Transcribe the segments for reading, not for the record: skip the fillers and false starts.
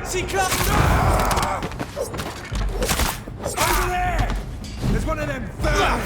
fancy club! Over there! There's one of them vermin!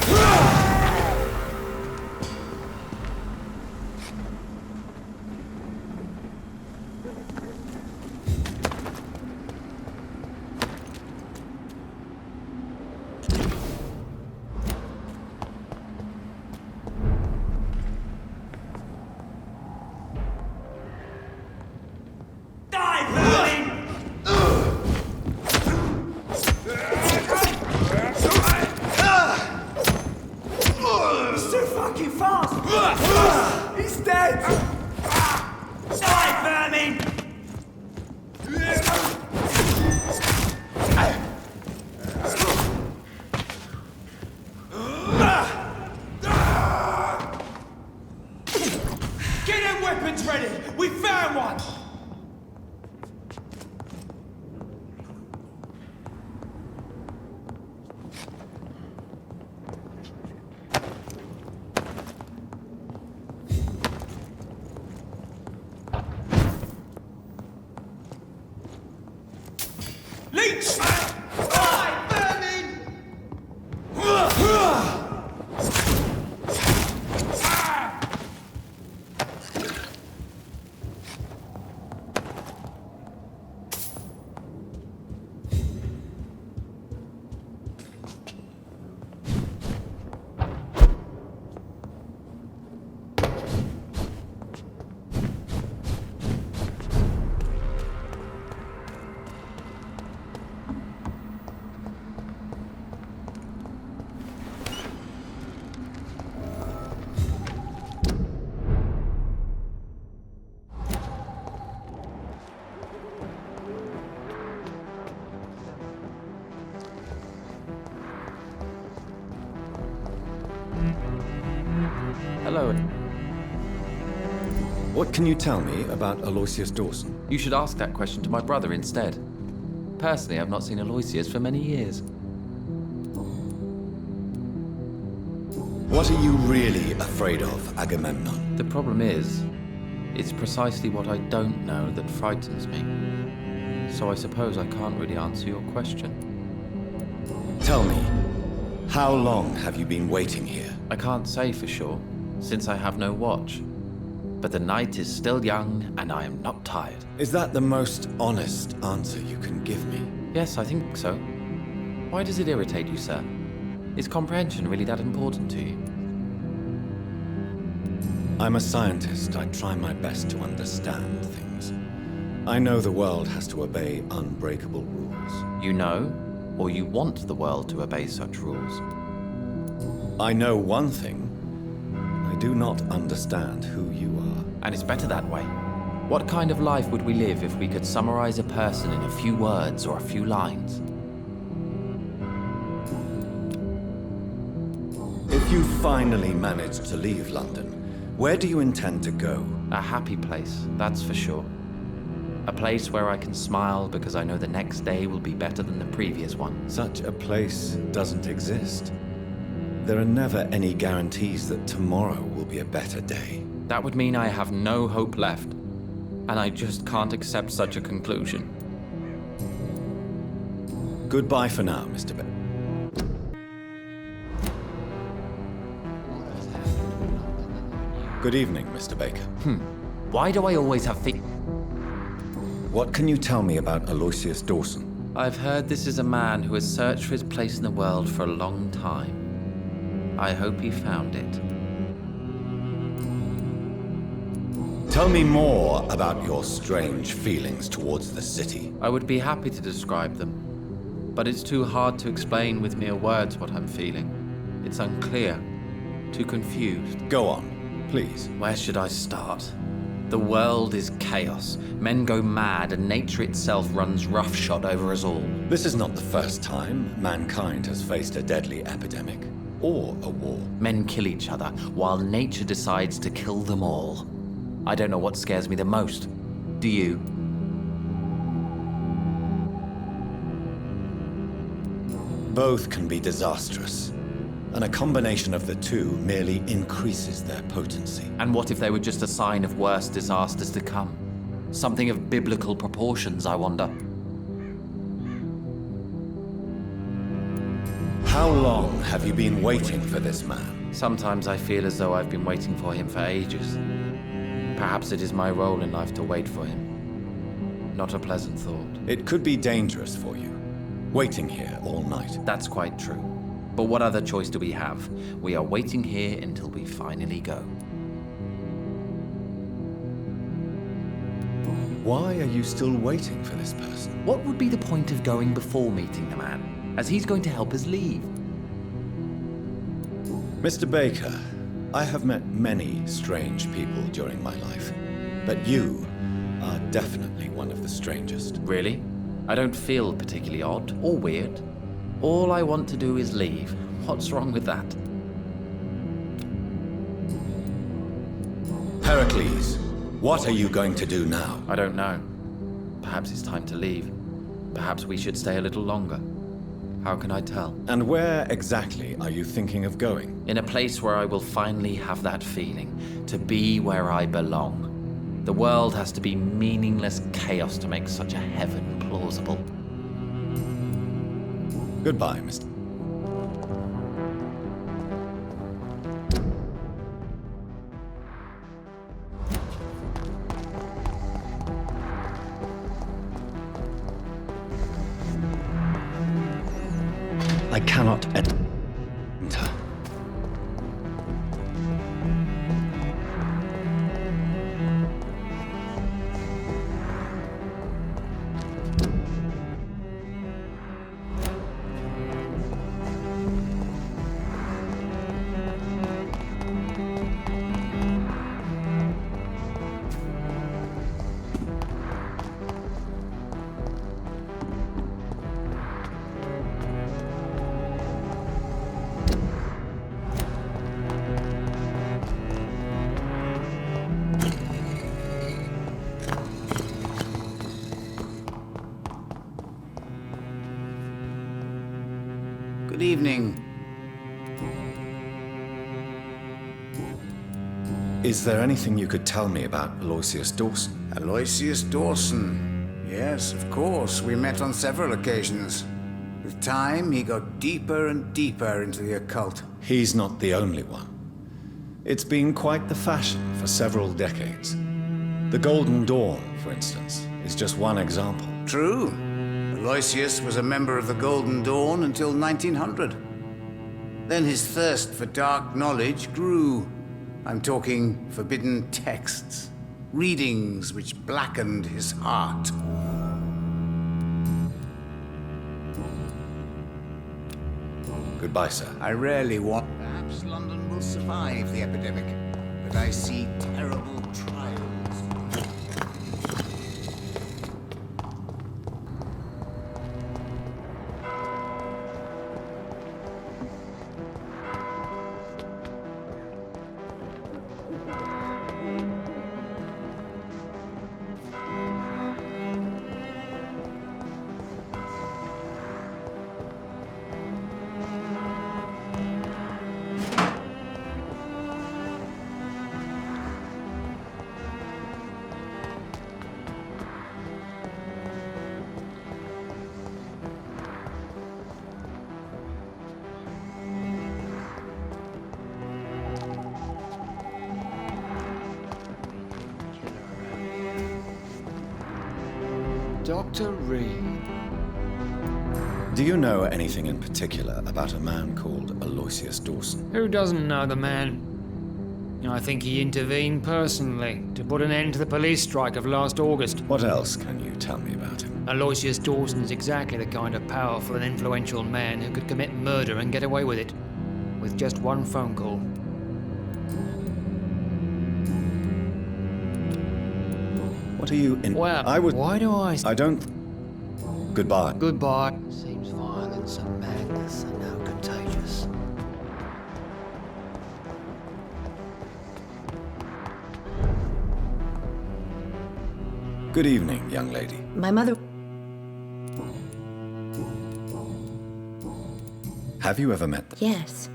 He's dead! Die, vermin! Get them weapons ready! We found one! Leech! Die, vermin! Hello. What can you tell me about Aloysius Dawson? You should ask that question to my brother instead. Personally, I've not seen Aloysius for many years. What are you really afraid of, Agamemnon? The problem is, it's precisely what I don't know that frightens me. So I suppose I can't really answer your question. Tell me, how long have you been waiting here? I can't say for sure, since I have no watch. But the night is still young, and I am not tired. Is that the most honest answer you can give me? Yes, I think so. Why does it irritate you, sir? Is comprehension really that important to you? I'm a scientist. I try my best to understand things. I know the world has to obey unbreakable rules. You know, or you want the world to obey such rules? I know one thing. I do not understand who you are. And it's better that way. What kind of life would we live if we could summarize a person in a few words or a few lines? If you finally manage to leave London, where do you intend to go? A happy place, that's for sure. A place where I can smile because I know the next day will be better than the previous one. Such a place doesn't exist. There are never any guarantees that tomorrow will be a better day. That would mean I have no hope left, and I just can't accept such a conclusion. Goodbye for now, Mr. Baker. Good evening, Mr. Baker. Why do I always have What can you tell me about Aloysius Dawson? I've heard this is a man who has searched for his place in the world for a long time. I hope he found it. Tell me more about your strange feelings towards the city. I would be happy to describe them, but it's too hard to explain with mere words what I'm feeling. It's unclear, too confused. Go on, please. Where should I start? The world is chaos. Men go mad, and nature itself runs roughshod over us all. This is not the first time mankind has faced a deadly epidemic or a war. Men kill each other, while nature decides to kill them all. I don't know what scares me the most. Do you? Both can be disastrous, and a combination of the two merely increases their potency. And what if they were just a sign of worse disasters to come? Something of biblical proportions, I wonder. How long have you been waiting for this man? Sometimes I feel as though I've been waiting for him for ages. Perhaps it is my role in life to wait for him. Not a pleasant thought. It could be dangerous for you, waiting here all night. That's quite true. But what other choice do we have? We are waiting here until we finally go. Why are you still waiting for this person? What would be the point of going before meeting the man, as he's going to help us leave? Mr. Baker, I have met many strange people during my life, but you are definitely one of the strangest. Really? I don't feel particularly odd or weird. All I want to do is leave. What's wrong with that? Pericles, what are you going to do now? I don't know. Perhaps it's time to leave. Perhaps we should stay a little longer. How can I tell? And where exactly are you thinking of going? In a place where I will finally have that feeling, to be where I belong. The world has to be meaningless chaos to make such a heaven plausible. Goodbye, Mr. I cannot enter. Good evening. Is there anything you could tell me about Aloysius Dawson? Aloysius Dawson. Yes, of course. We met on several occasions. With time, he got deeper and deeper into the occult. He's not the only one. It's been quite the fashion for several decades. The Golden Dawn, for instance, is just one example. True. Aloysius was a member of the Golden Dawn until 1900. Then his thirst for dark knowledge grew. I'm talking forbidden texts, readings which blackened his heart. Goodbye, sir. I rarely want... Perhaps London will survive the epidemic, but I see terrible trials. Dr. Reed. Do you know anything in particular about a man called Aloysius Dawson? Who doesn't know the man? I think he intervened personally to put an end to the police strike of last August. What else can you tell me about him? Aloysius Dawson is exactly the kind of powerful and influential man who could commit murder and get away with it, with just one phone call. What are you in? Well, why do I... I don't... Goodbye. Goodbye. Seems violence and madness are now contagious. Good evening, young lady. My mother... Have you ever met them? Yes.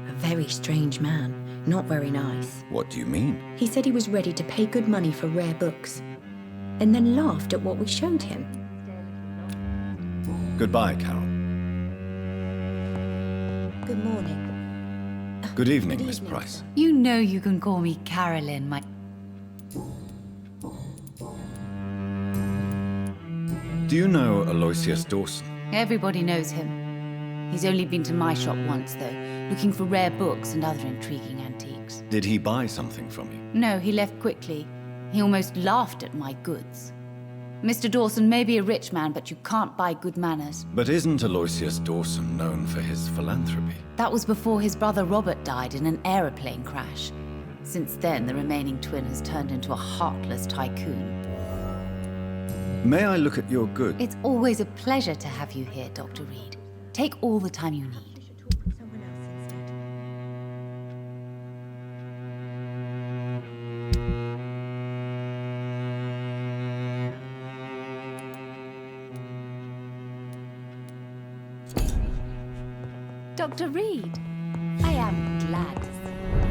A very strange man. Not very nice. What do you mean? He said he was ready to pay good money for rare books, and then laughed at what we showed him. Goodbye, Carol. Good morning. Good evening, Good Miss evening. Price. You know you can call me Carolyn, my... Do you know Aloysius Dawson? Everybody knows him. He's only been to my shop once, though, looking for rare books and other intriguing antiques. Did he buy something from you? No, he left quickly. He almost laughed at my goods. Mr. Dawson may be a rich man, but you can't buy good manners. But isn't Aloysius Dawson known for his philanthropy? That was before his brother Robert died in an aeroplane crash. Since then, the remaining twin has turned into a heartless tycoon. May I look at your goods? It's always a pleasure to have you here, Dr. Reed. Take all the time you need. I should talk with someone else instead. Dr. Reed, I am glad to see you.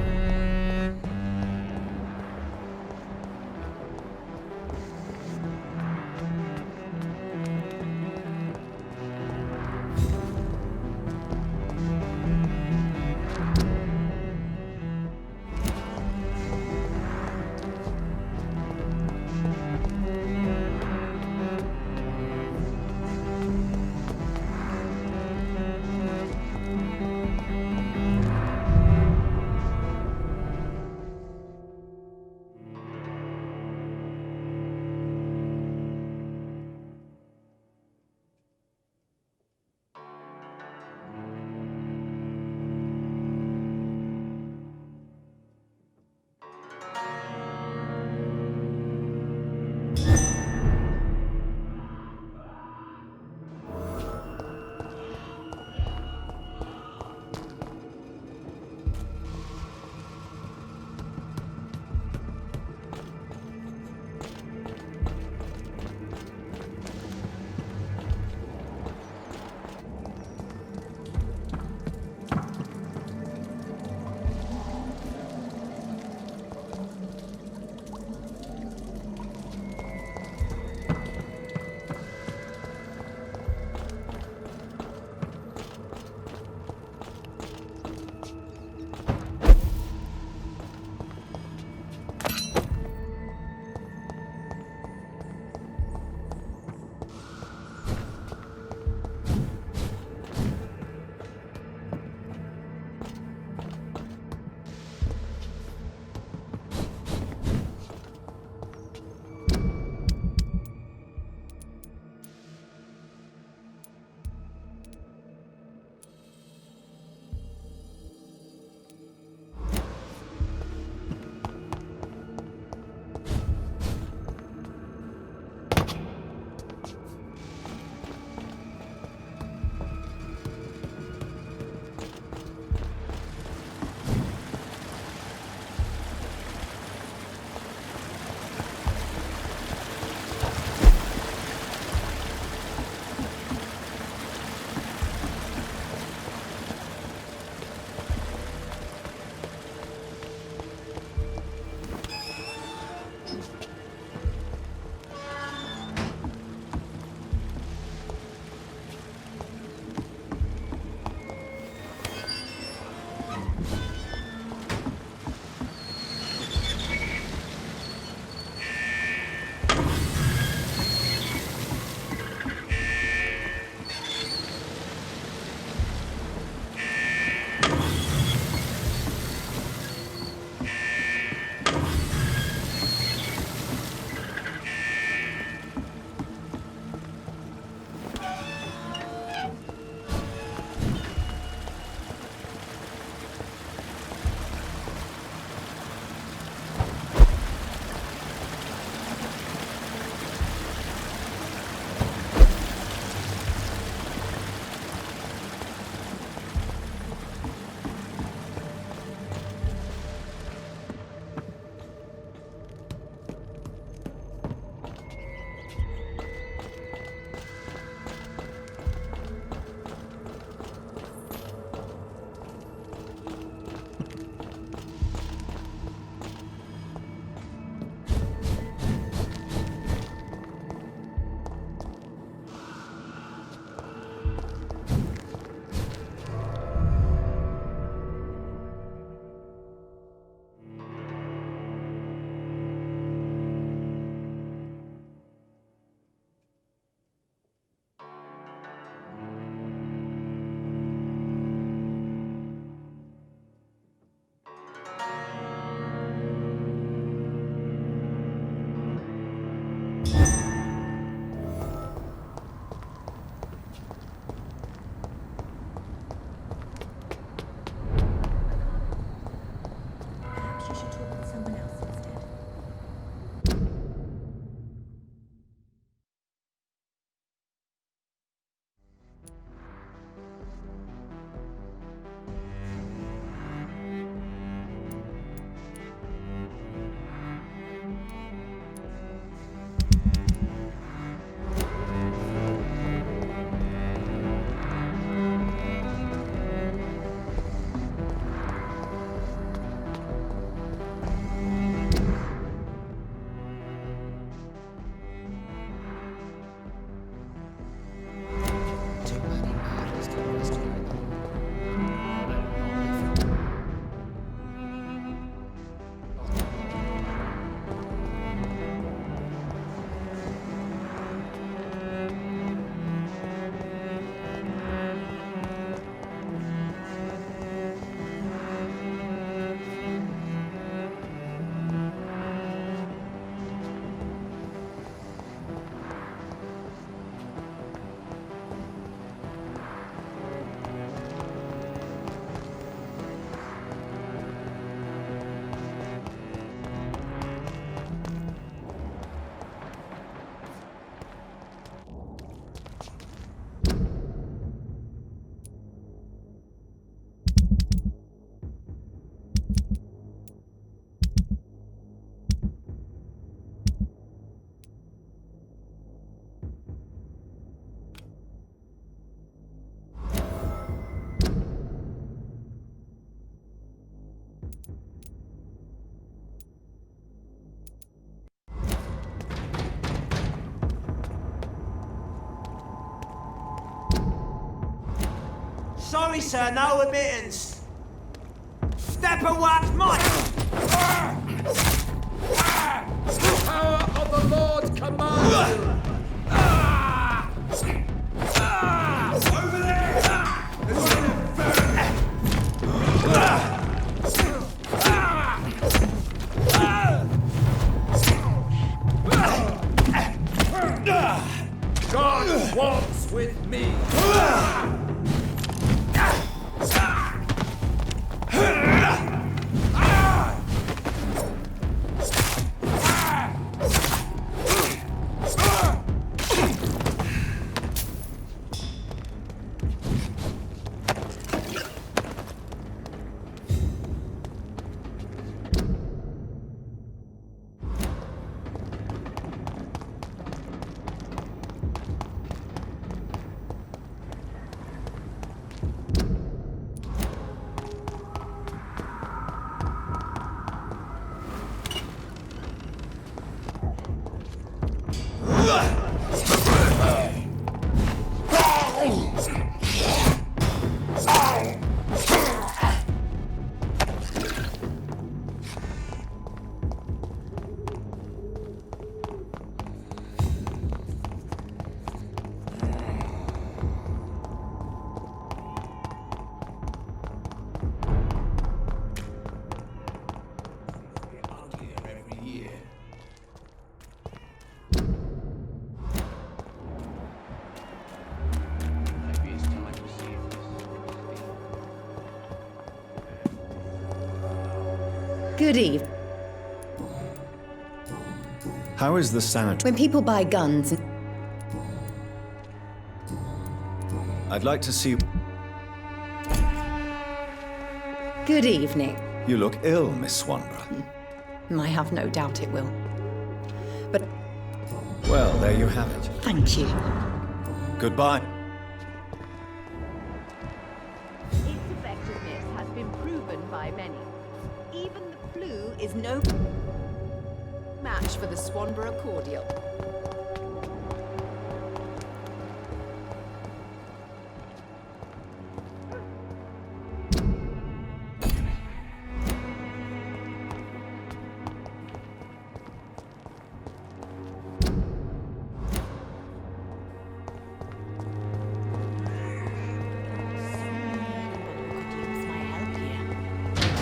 Sorry, sir, no admittance. Step and wax, Mike! The power of the Lord commands you! Over there! There's one of them God walks with me! Good eve. How is the sanitary? When people buy guns... I'd like to see... Good evening. You look ill, Miss Swanborough. I have no doubt it will. But Well, there you have it. thank you. Goodbye. Its effectiveness has been proven by many. Even the flu is no match for the Swanborough cordial.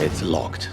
It's locked.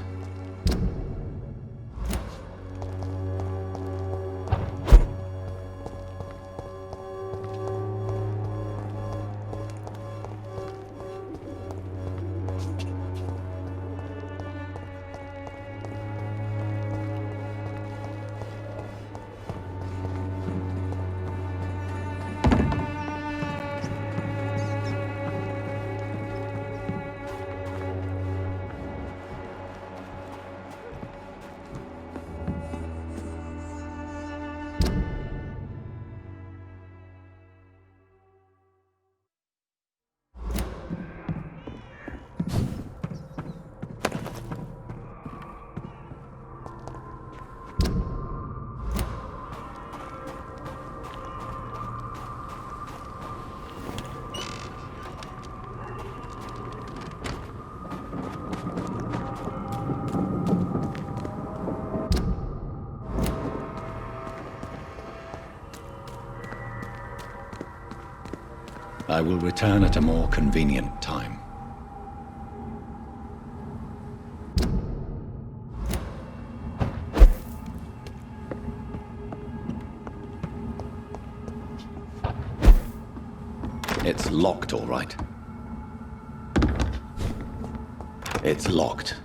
I will return at a more convenient time. It's locked, all right. It's locked.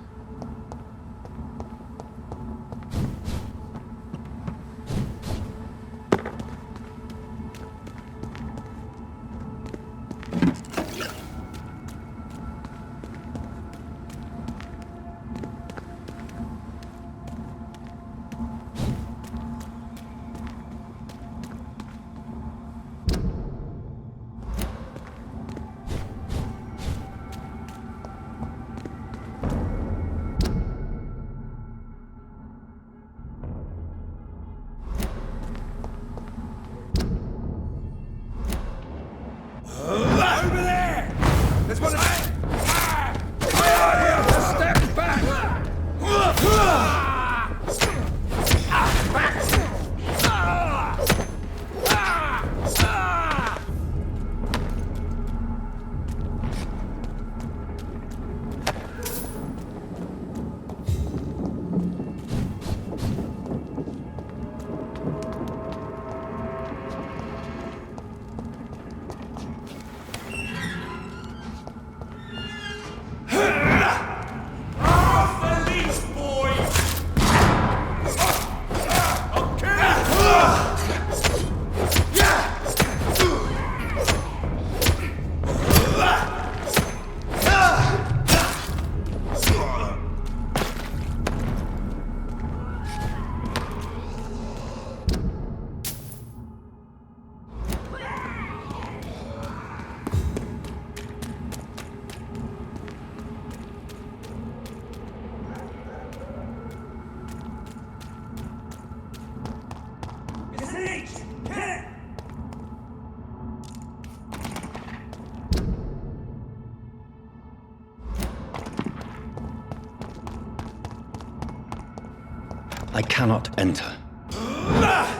I cannot enter.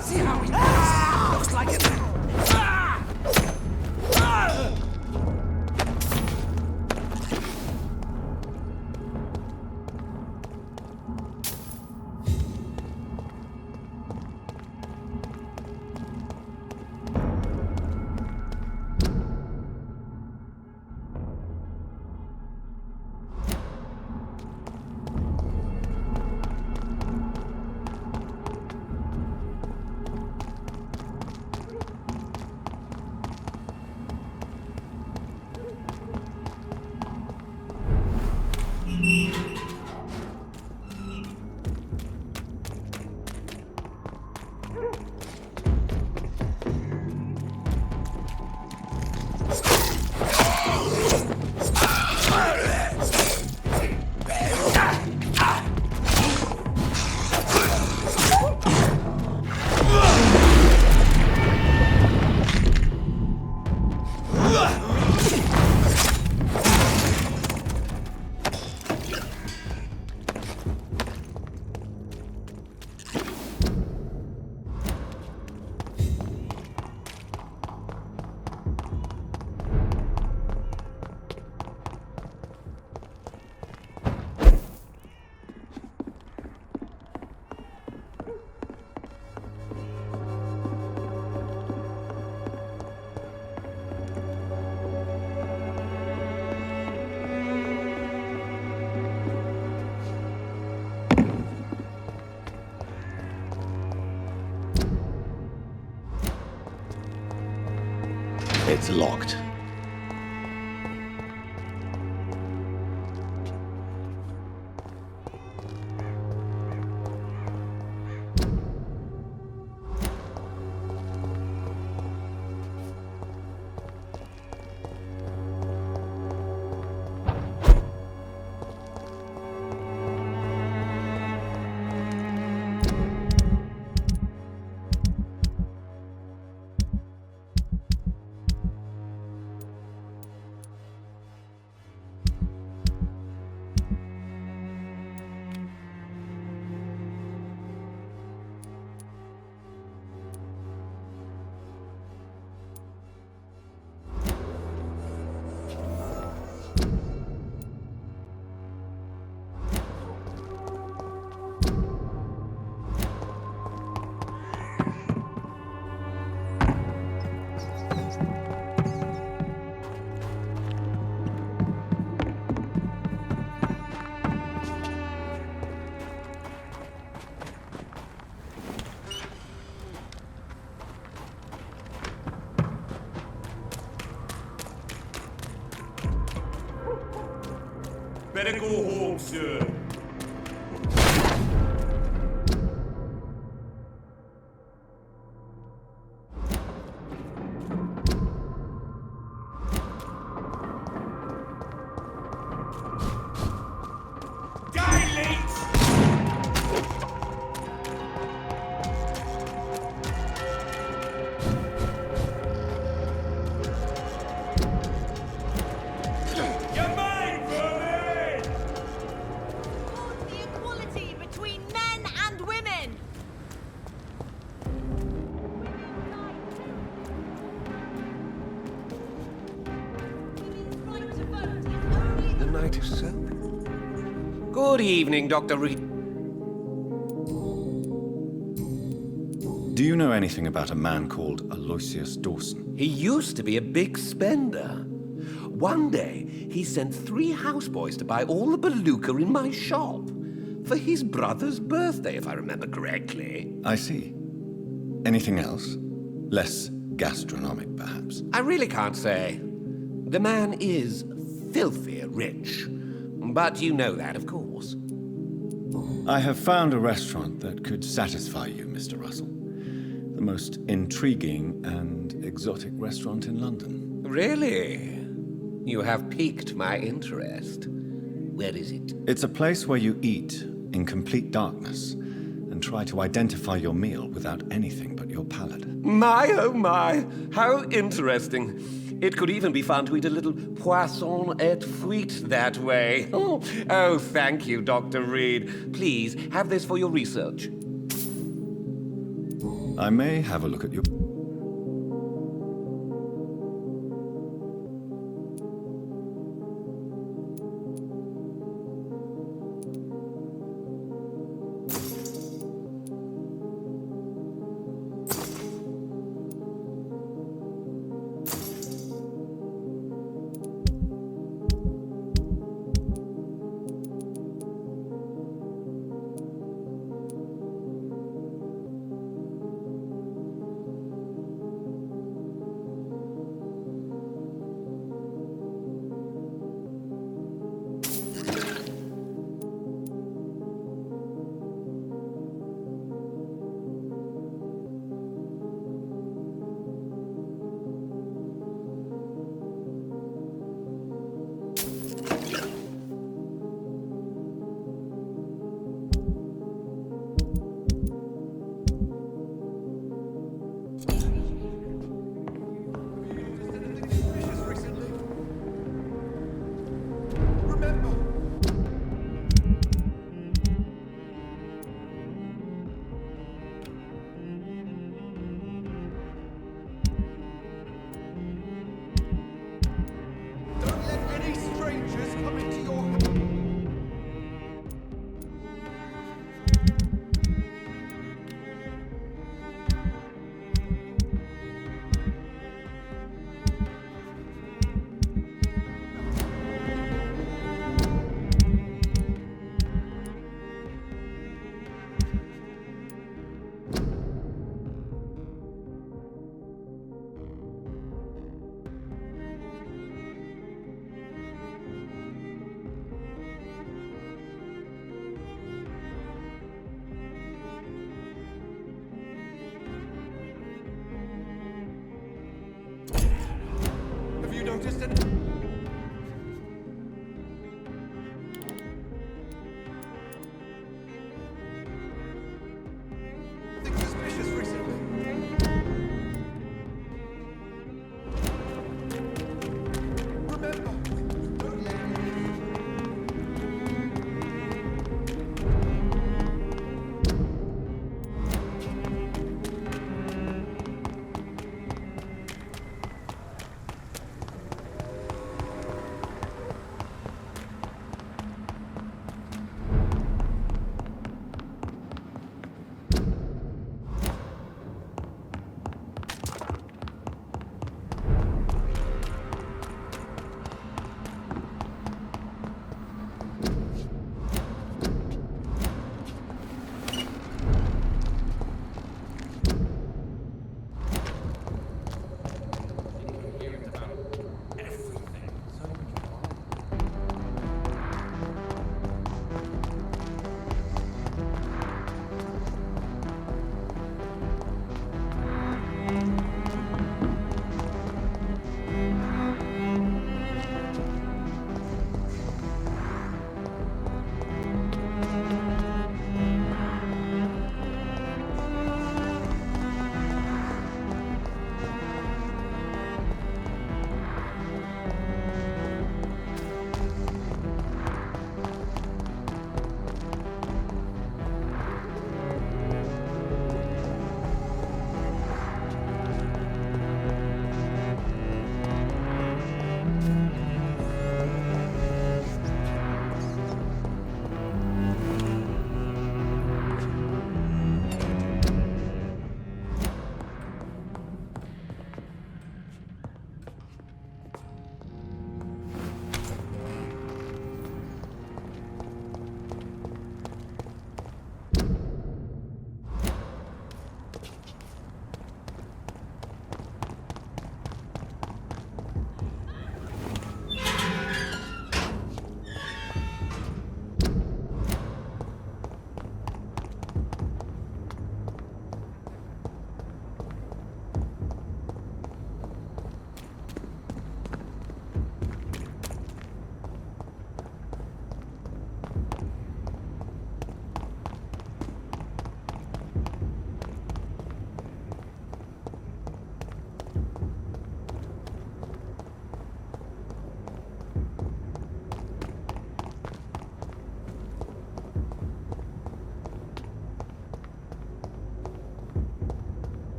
See how he does? Looks like it. It's locked. Better go home, sir. Good evening, Dr. Reed. Do you know anything about a man called Aloysius Dawson? He used to be a big spender. One day, he sent 3 houseboys to buy all the beluga in my shop. For his brother's birthday, if I remember correctly. I see. Anything else? Less gastronomic, perhaps? I really can't say. The man is filthy rich. But you know that, of course. I have found a restaurant that could satisfy you, Mr. Russell. The most intriguing and exotic restaurant in London. Really? You have piqued my interest. Where is it? It's a place where you eat in complete darkness and try to identify your meal without anything but your palate. My, oh my, how interesting. It could even be fun to eat a little poisson et frites that way. Oh, thank you, Dr. Reed. Please, have this for your research. I may have a look at your...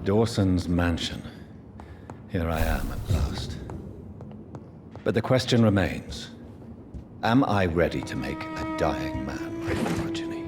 Dawson's mansion. Here I am at last. But the question remains, am I ready to make a dying man my progeny?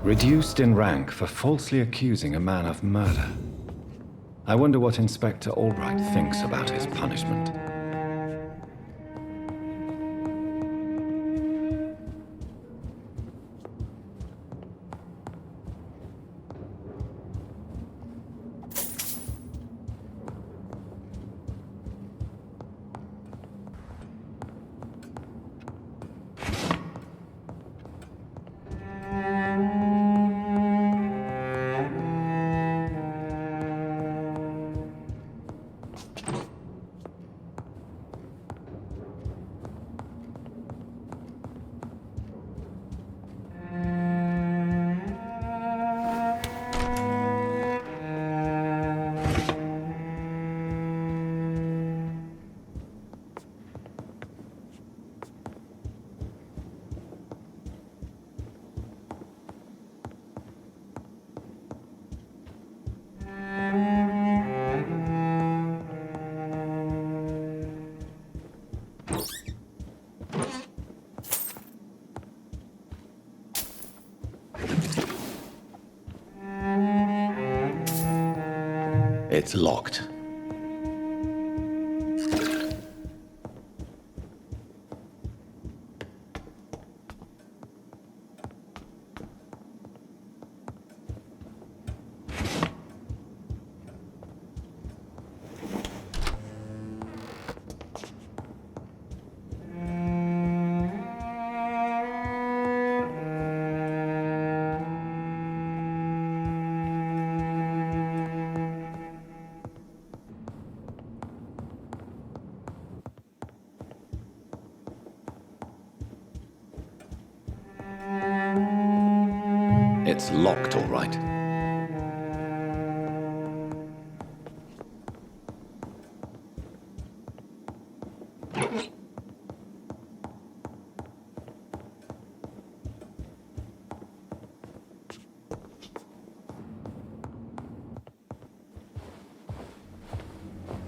Reduced in rank for falsely accusing a man of murder. I wonder what Inspector Albright thinks about his punishment. It's locked. It's locked, all right.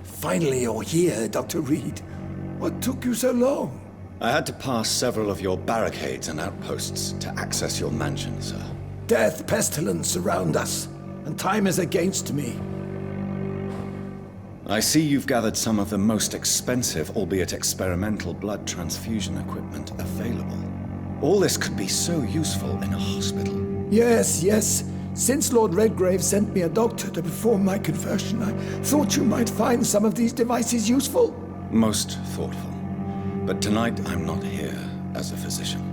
Finally, you're here, Dr. Reed. What took you so long? I had to pass several of your barricades and outposts to access your mansion, sir. Death, pestilence surround us, and time is against me. I see you've gathered some of the most expensive, albeit experimental, blood transfusion equipment available. All this could be so useful in a hospital. Yes, yes. Since Lord Redgrave sent me a doctor to perform my conversion, I thought you might find some of these devices useful. Most thoughtful. But tonight I'm not here as a physician.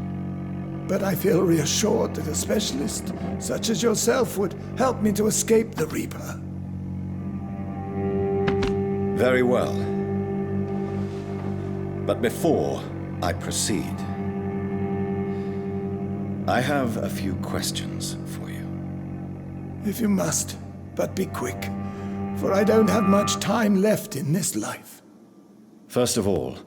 But I feel reassured that a specialist such as yourself would help me to escape the Reaper. Very well. But before, I proceed, I have a few questions for you. If you must, but be quick, for I don't have much time left in this life. First of all,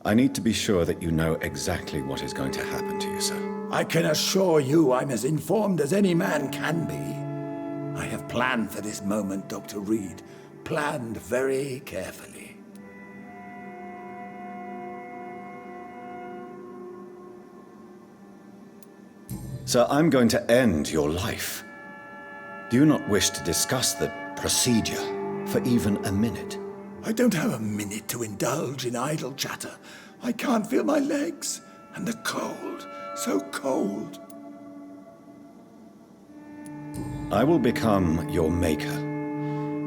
I need to be sure that you know exactly what is going to happen to you, sir. I can assure you I'm as informed as any man can be. I have planned for this moment, Dr. Reed. Planned very carefully. Sir, I'm going to end your life. Do you not wish to discuss the procedure for even a minute? I don't have a minute to indulge in idle chatter. I can't feel my legs. And the cold, so cold. I will become your maker.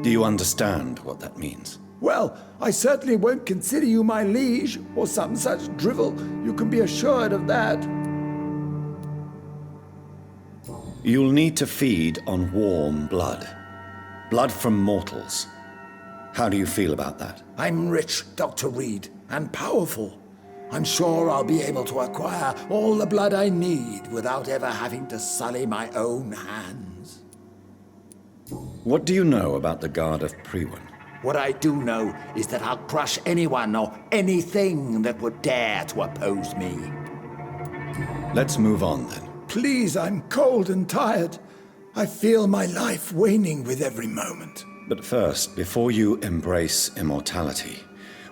Do you understand what that means? Well, I certainly won't consider you my liege, or some such drivel. You can be assured of that. You'll need to feed on warm blood. Blood from mortals. How do you feel about that? I'm rich, Dr. Reed, and powerful. I'm sure I'll be able to acquire all the blood I need without ever having to sully my own hands. What do you know about the Guard of Priwen? What I do know is that I'll crush anyone or anything that would dare to oppose me. Let's move on then. Please, I'm cold and tired. I feel my life waning with every moment. But first, before you embrace immortality,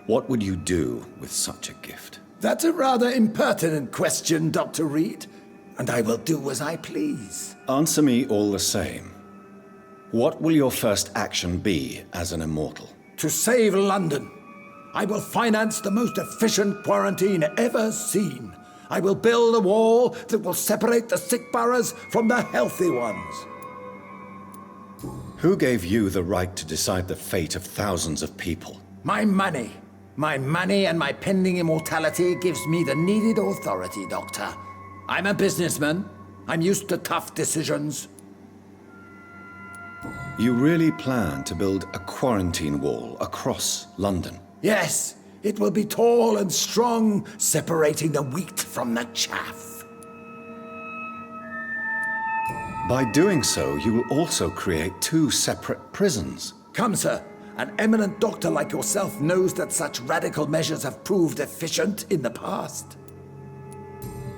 what would you do with such a gift? That's a rather impertinent question, Dr. Reed, and I will do as I please. Answer me all the same. What will your first action be as an immortal? To save London. I will finance the most efficient quarantine ever seen. I will build a wall that will separate the sick boroughs from the healthy ones. Who gave you the right to decide the fate of thousands of people? My money. My money and my pending immortality gives me the needed authority, Doctor. I'm a businessman. I'm used to tough decisions. You really plan to build a quarantine wall across London? Yes. It will be tall and strong, separating the wheat from the chaff. By doing so, you will also create 2 separate prisons. Come, sir. An eminent doctor like yourself knows that such radical measures have proved efficient in the past.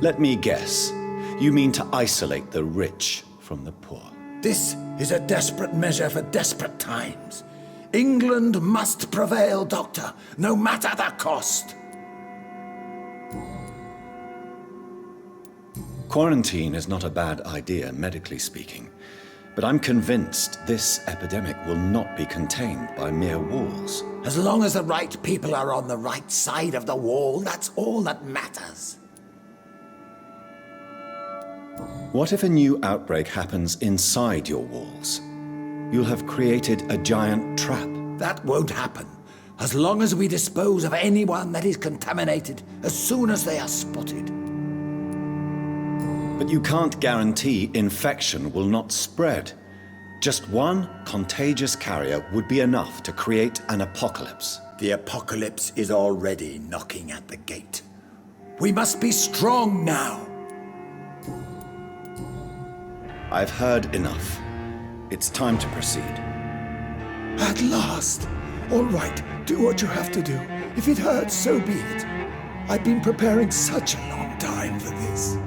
Let me guess. You mean to isolate the rich from the poor? This is a desperate measure for desperate times. England must prevail, Doctor, no matter the cost. Quarantine is not a bad idea, medically speaking. But I'm convinced this epidemic will not be contained by mere walls. As long as the right people are on the right side of the wall, that's all that matters. What if a new outbreak happens inside your walls? You'll have created a giant trap. That won't happen. As long as we dispose of anyone that is contaminated as soon as they are spotted. But you can't guarantee infection will not spread. Just one contagious carrier would be enough to create an apocalypse. The apocalypse is already knocking at the gate. We must be strong now. I've heard enough. It's time to proceed. At last. All right, do what you have to do. If it hurts, so be it. I've been preparing such a long time for this.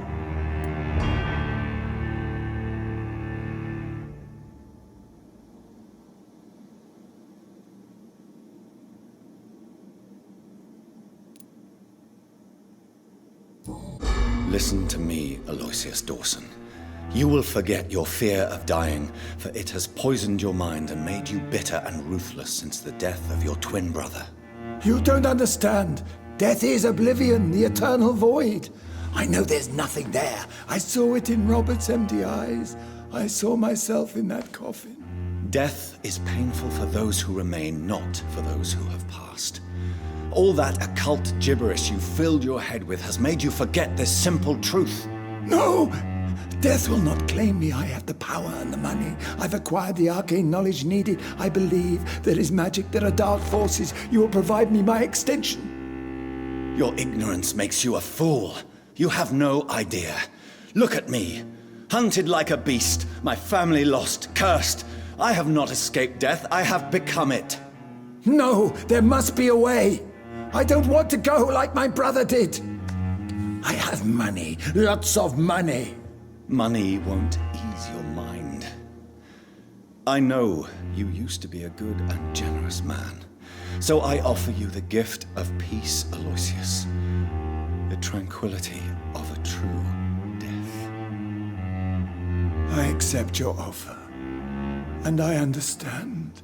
Listen to me, Aloysius Dawson. You will forget your fear of dying, for it has poisoned your mind and made you bitter and ruthless since the death of your twin brother. You don't understand. Death is oblivion, the eternal void. I know there's nothing there. I saw it in Robert's empty eyes. I saw myself in that coffin. Death is painful for those who remain, not for those who have passed. All that occult gibberish you filled your head with has made you forget this simple truth. No! Death will not claim me. I have the power and the money. I've acquired the arcane knowledge needed. I believe there is magic, there are dark forces. You will provide me my extension. Your ignorance makes you a fool. You have no idea. Look at me. Hunted like a beast, my family lost, cursed. I have not escaped death, I have become it. No, there must be a way. I don't want to go like my brother did. I have money, lots of money. Money won't ease your mind. I know you used to be a good and generous man. So I offer you the gift of peace, Aloysius. The tranquility of a true death. I accept your offer. And I understand.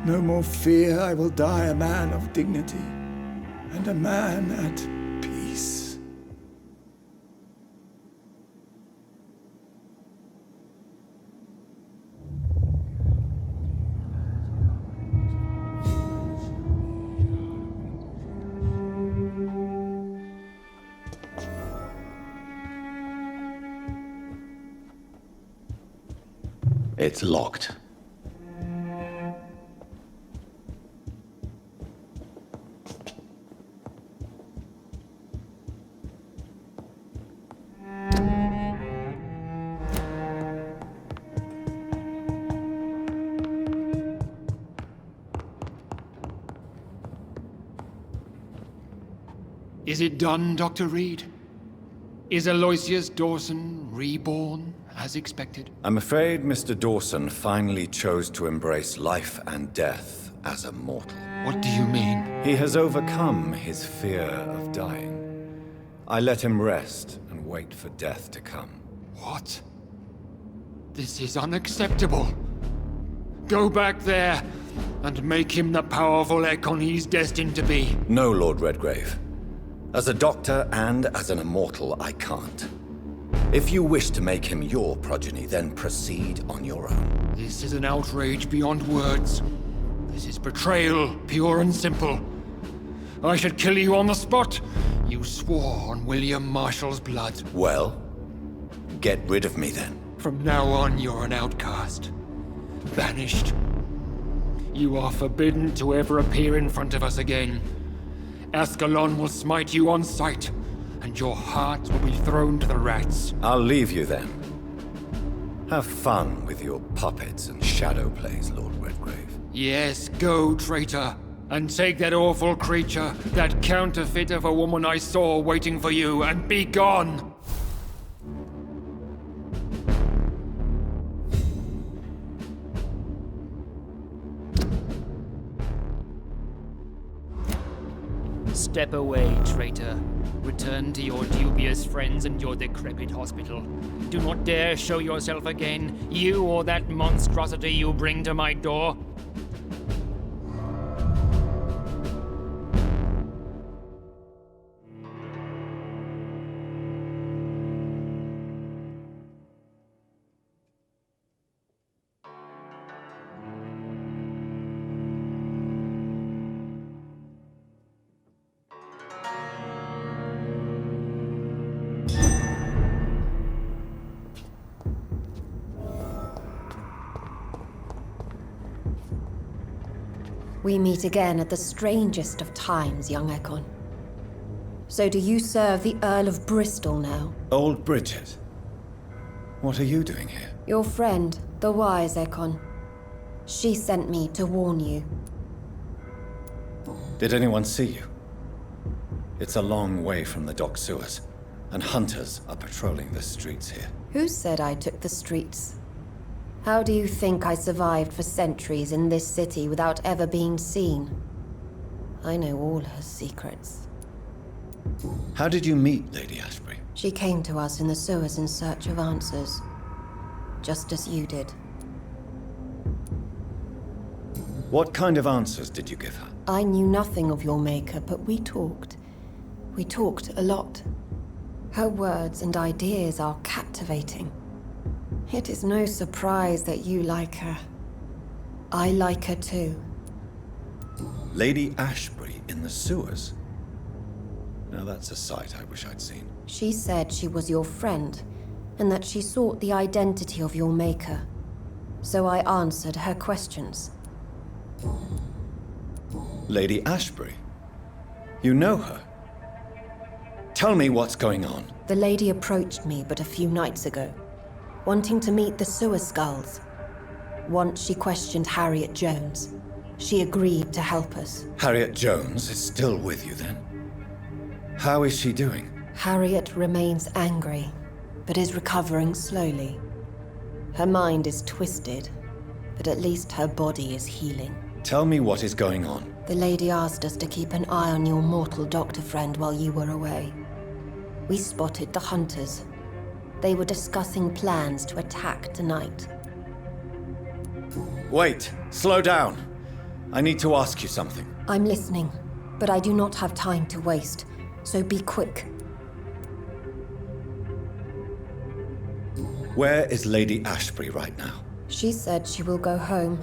No more fear, I will die a man of dignity. And a man at peace. It's locked. Is it done, Dr. Reed? Is Aloysius Dawson reborn, as expected? I'm afraid Mr. Dawson finally chose to embrace life and death as a mortal. What do you mean? He has overcome his fear of dying. I let him rest and wait for death to come. What? This is unacceptable. Go back there and make him the powerful Ekon he's destined to be. No, Lord Redgrave. As a doctor and as an immortal, I can't. If you wish to make him your progeny, then proceed on your own. This is an outrage beyond words. This is betrayal, pure and simple. I should kill you on the spot. You swore on William Marshall's blood. Well, get rid of me then. From now on, you're an outcast. Banished. You are forbidden to ever appear in front of us again. Ascalon will smite you on sight, and your heart will be thrown to the rats. I'll leave you then. Have fun with your puppets and shadow plays, Lord Redgrave. Yes, go, traitor, and take that awful creature, that counterfeit of a woman I saw waiting for you, and be gone! Step away, traitor. Return to your dubious friends and your decrepit hospital. Do not dare show yourself again, you or that monstrosity you bring to my door. We meet again at the strangest of times, young Ekon. So do you serve the Earl of Bristol now? Old Bridget. What are you doing here? Your friend, the wise Ekon. She sent me to warn you. Did anyone see you? It's a long way from the dock sewers, and hunters are patrolling the streets here. Who said I took the streets? How do you think I survived for centuries in this city without ever being seen? I know all her secrets. How did you meet Lady Ashbury? She came to us in the sewers in search of answers. Just as you did. What kind of answers did you give her? I knew nothing of your maker, but we talked. We talked a lot. Her words and ideas are captivating. It is no surprise that you like her. I like her too. Lady Ashbury in the sewers? Now that's a sight I wish I'd seen. She said she was your friend, and that she sought the identity of your maker. So I answered her questions. Lady Ashbury? You know her? Tell me what's going on. The lady approached me but a few nights ago, wanting to meet the sewer skulls. Once she questioned Harriet Jones. She agreed to help us. Harriet Jones is still with you then? How is she doing? Harriet remains angry, but is recovering slowly. Her mind is twisted, but at least her body is healing. Tell me what is going on. The lady asked us to keep an eye on your mortal doctor friend while you were away. We spotted the hunters. They were discussing plans to attack tonight. Wait, slow down. I need to ask you something. I'm listening, but I do not have time to waste, so be quick. Where is Lady Ashbury right now? She said she will go home.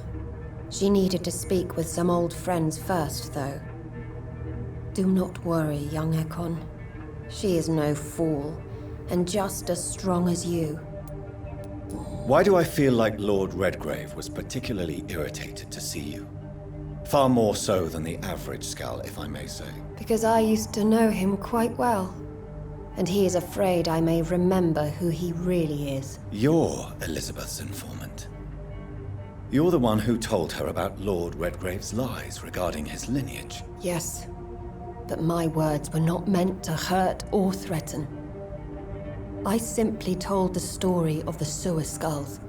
She needed to speak with some old friends first, though. Do not worry, young Ekon. She is no fool, and just as strong as you. Why do I feel like Lord Redgrave was particularly irritated to see you? Far more so than the average Skull, if I may say. Because I used to know him quite well. And he is afraid I may remember who he really is. You're Elizabeth's informant. You're the one who told her about Lord Redgrave's lies regarding his lineage. Yes, but my words were not meant to hurt or threaten. I simply told the story of the sewer skulls,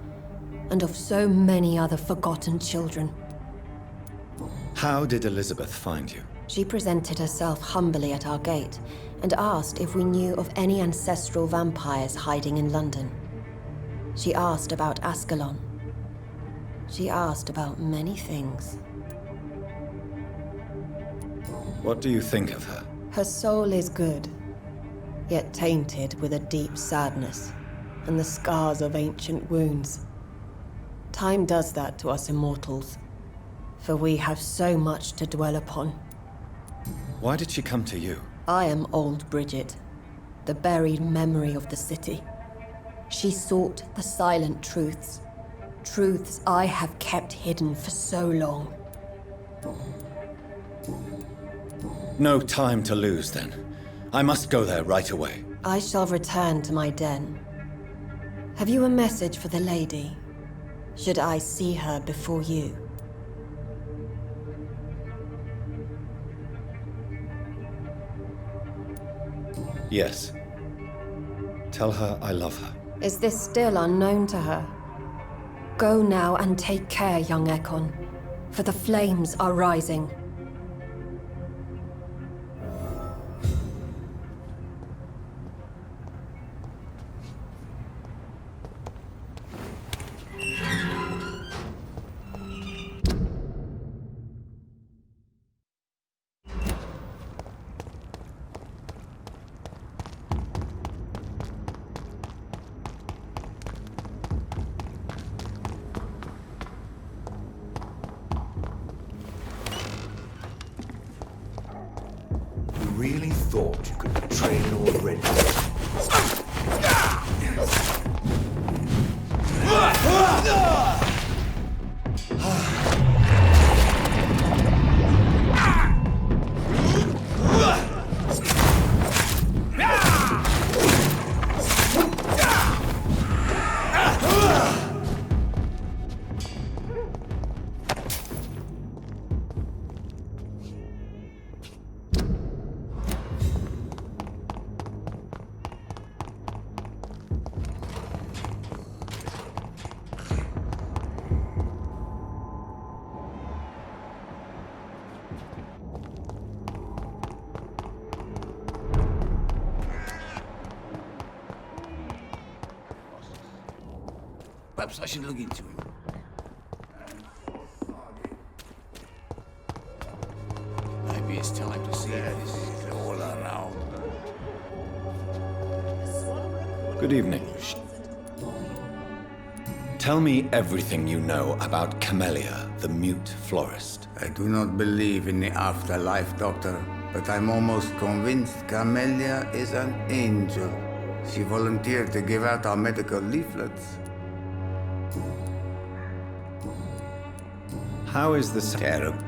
and of so many other forgotten children. How did Elizabeth find you? She presented herself humbly at our gate, and asked if we knew of any ancestral vampires hiding in London. She asked about Ascalon. She asked about many things. What do you think of her? Her soul is good, yet tainted with a deep sadness, and the scars of ancient wounds. Time does that to us immortals, for we have so much to dwell upon. Why did she come to you? I am old Bridget, the buried memory of the city. She sought the silent truths. Truths I have kept hidden for so long. No time to lose, then. I must go there right away. I shall return to my den. Have you a message for the lady? Should I see her before you? Yes. Tell her I love her. Is this still unknown to her? Go now and take care, young Ekon, for the flames are rising. Really thought you could betray Lord Redgrave. Perhaps I should look into him. Maybe it's time to see if this is all around. Good evening. Tell me everything you know about Camellia, the mute florist. I do not believe in the afterlife, Doctor, but I'm almost convinced Camellia is an angel. She volunteered to give out our medical leaflets. How is this terrible?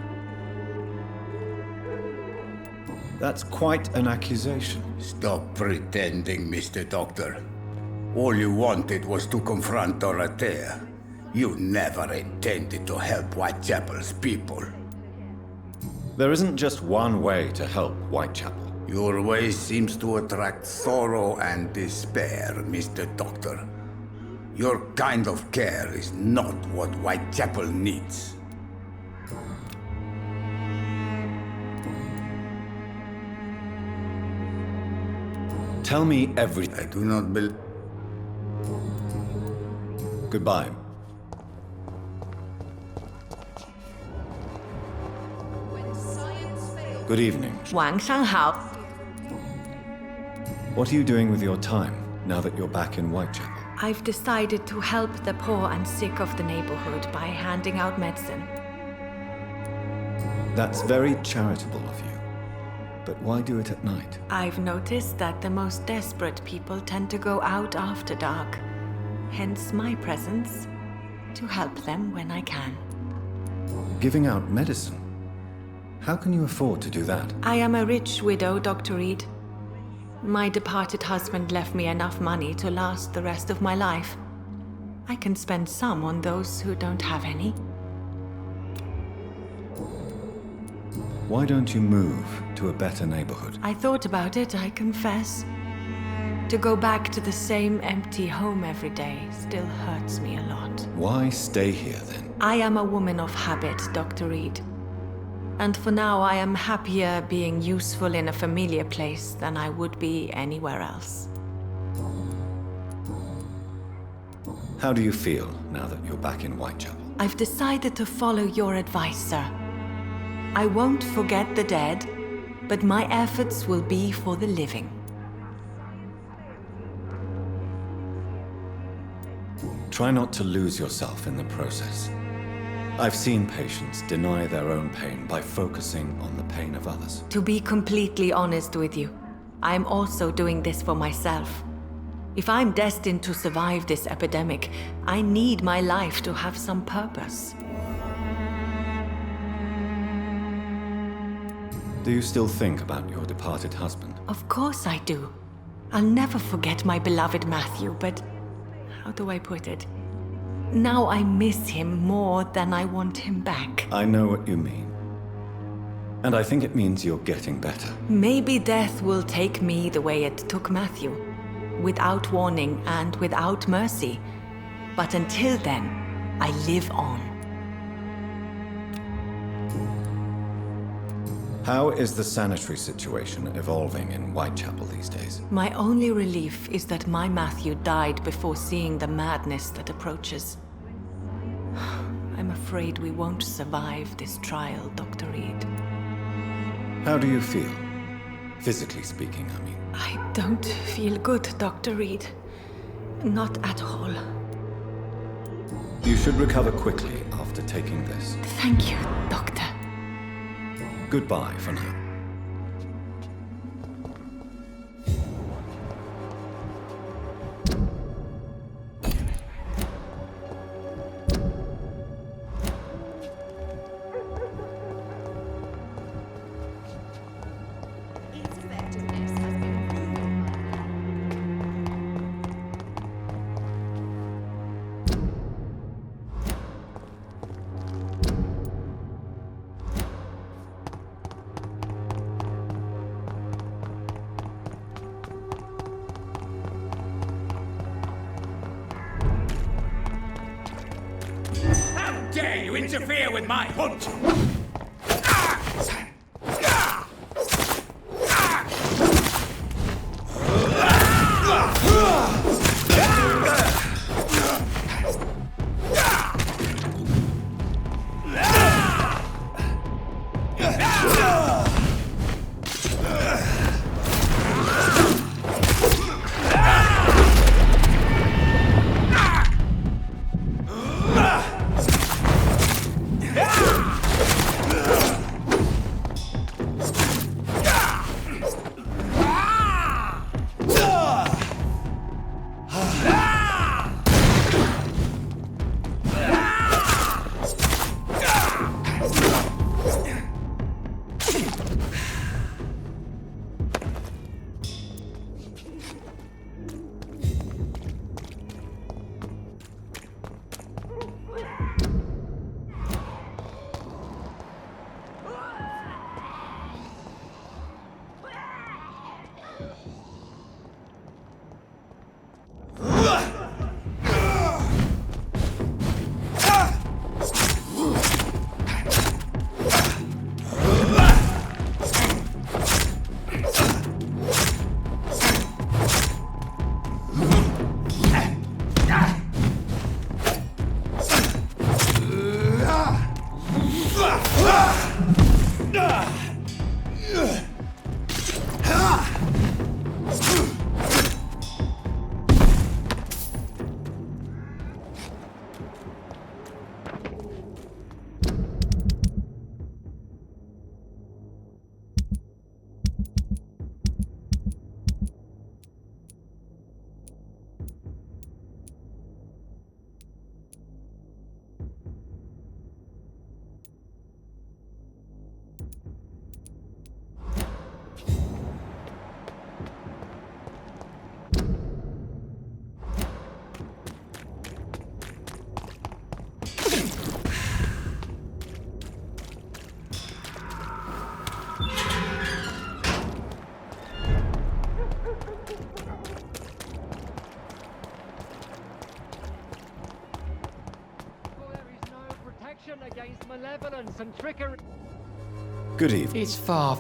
That's quite an accusation. Stop pretending, Mr. Doctor. All you wanted was to confront Dorothea. You never intended to help Whitechapel's people. There isn't just one way to help Whitechapel. Your way seems to attract sorrow and despair, Mr. Doctor. Your kind of care is not what Whitechapel needs. Tell me everything. I do not believe... Goodbye. Good evening. 晚上好. What are you doing with your time, now that you're back in Whitechapel? I've decided to help the poor and sick of the neighborhood by handing out medicine. That's very charitable of you. But why do it at night? I've noticed that the most desperate people tend to go out after dark. Hence my presence, to help them when I can. Giving out medicine? How can you afford to do that? I am a rich widow, Dr. Reed. My departed husband left me enough money to last the rest of my life. I can spend some on those who don't have any. Why don't you move to a better neighborhood? I thought about it, I confess. To go back to the same empty home every day still hurts me a lot. Why stay here then? I am a woman of habit, Dr. Reed. And for now, I am happier being useful in a familiar place than I would be anywhere else. How do you feel now that you're back in Whitechapel? I've decided to follow your advice, sir. I won't forget the dead, but my efforts will be for the living. Try not to lose yourself in the process. I've seen patients deny their own pain by focusing on the pain of others. To be completely honest with you, I'm also doing this for myself. If I'm destined to survive this epidemic, I need my life to have some purpose. Do you still think about your departed husband? Of course I do. I'll never forget my beloved Matthew, but how do I put it? Now I miss him more than I want him back. I know what you mean. And I think it means you're getting better. Maybe death will take me the way it took Matthew. Without warning and without mercy. But until then, I live on. How is the sanitary situation evolving in Whitechapel these days? My only relief is that my Matthew died before seeing the madness that approaches. I'm afraid we won't survive this trial, Dr. Reed. How do you feel? Physically speaking, I mean. I don't feel good, Dr. Reed. Not at all. You should recover quickly after taking this. Thank you, Doctor. Goodbye for now. Dare you interfere with my hunt? Malevolence and trickery. Good evening. It's far.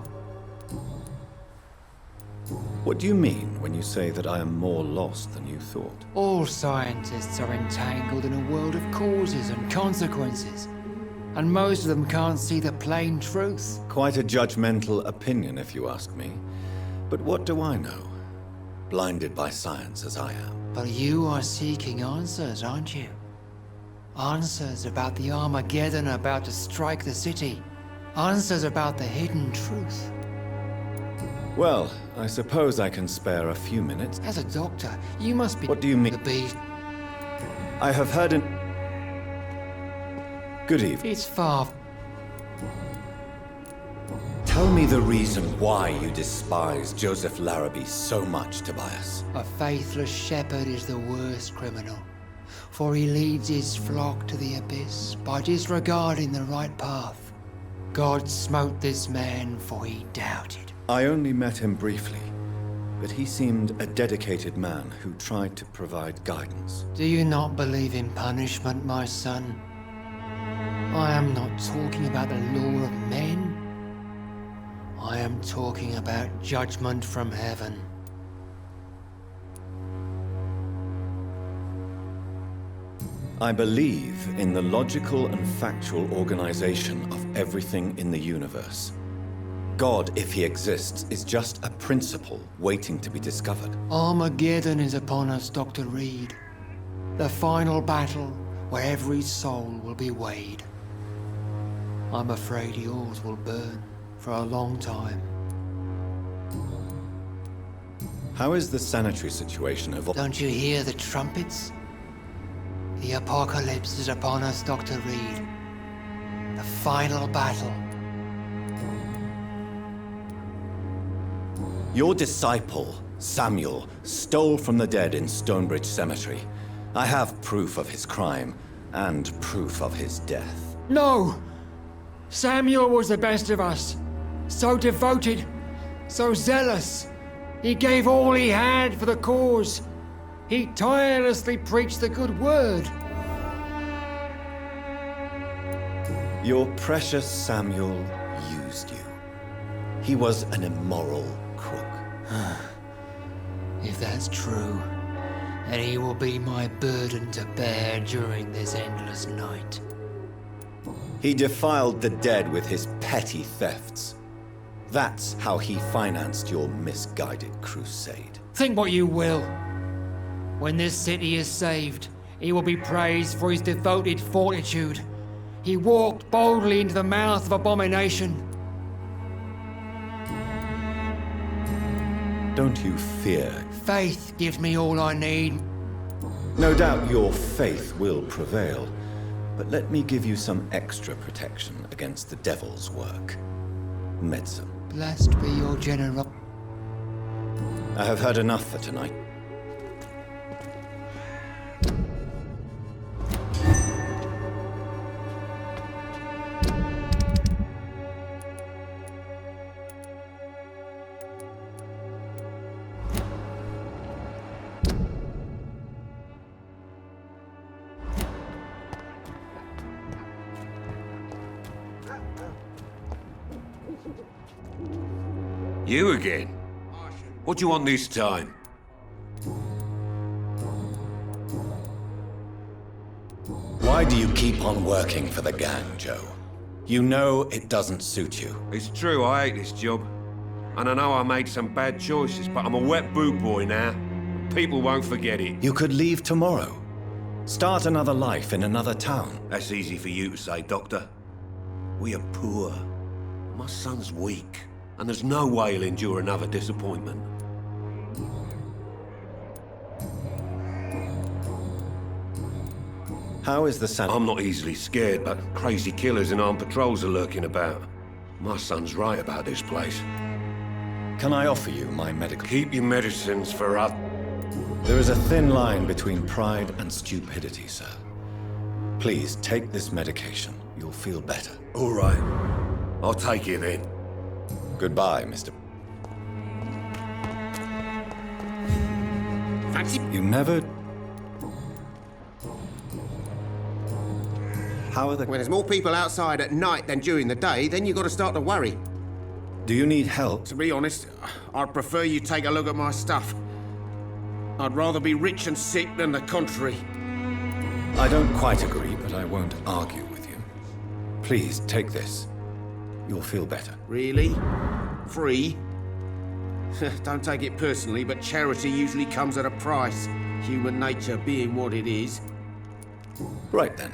What do you mean when you say that I am more lost than you thought? All scientists are entangled in a world of causes and consequences, and most of them can't see the plain truth. Quite a judgmental opinion, if you ask me. But what do I know? Blinded by science as I am. But you are seeking answers, aren't you? Answers about the Armageddon about to strike the city. Answers about the hidden truth. Well, I suppose I can spare a few minutes. As a doctor, you must be... What do you mean? The beast. I have heard an... Good evening. It's far. Tell me the reason why you despise Joseph Larrabee so much, Tobias. A faithless shepherd is the worst criminal, for he leads his flock to the abyss by disregarding the right path. God smote this man, for he doubted. I only met him briefly, but he seemed a dedicated man who tried to provide guidance. Do you not believe in punishment, my son? I am not talking about the law of men. I am talking about judgment from heaven. I believe in the logical and factual organization of everything in the universe. God, if he exists, is just a principle waiting to be discovered. Armageddon is upon us, Dr. Reed. The final battle where every soul will be weighed. I'm afraid yours will burn for a long time. How is the sanitary situation evolving? Don't you hear the trumpets? The apocalypse is upon us, Dr. Reed. The final battle. Your disciple, Samuel, stole from the dead in Stonebridge Cemetery. I have proof of his crime and proof of his death. No! Samuel was the best of us. So devoted, so zealous. He gave all he had for the cause. He tirelessly preached the good word. Your precious Samuel used you. He was an immoral crook. If that's true, then he will be my burden to bear during this endless night. He defiled the dead with his petty thefts. That's how he financed your misguided crusade. Think what you will. When this city is saved, he will be praised for his devoted fortitude. He walked boldly into the mouth of abomination. Don't you fear? Faith gives me all I need. No doubt your faith will prevail, but let me give you some extra protection against the devil's work. Medicine. Blessed be your generosity. I have heard enough for tonight. You again? What do you want this time? Why do you keep on working for the gang, Joe? You know it doesn't suit you. It's true, I hate this job. And I know I made some bad choices, but I'm a wet boot boy now. People won't forget it. You could leave tomorrow. Start another life in another town. That's easy for you to say, Doctor. We are poor. My son's weak. And there's no way he'll endure another disappointment. How is the son? I'm not easily scared, but crazy killers and armed patrols are lurking about. My son's right about this place. Can I offer you my medical? Keep your medicines for us. There is a thin line between pride and stupidity, sir. Please take this medication. You'll feel better. All right. I'll take it then. Goodbye, Mr. Fancy. You never... How are the... When there's more people outside at night than during the day, then you've got to start to worry. Do you need help? To be honest, I'd prefer you take a look at my stuff. I'd rather be rich and sick than the contrary. I don't quite agree, but I won't argue with you. Please, take this. You'll feel better. Really? Free? Don't take it personally, but charity usually comes at a price. Human nature being what it is. Right then.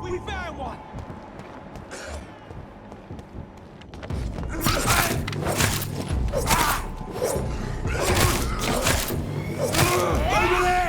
We found one! Over there!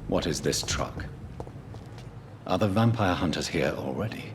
What is this truck? Are the vampire hunters here already?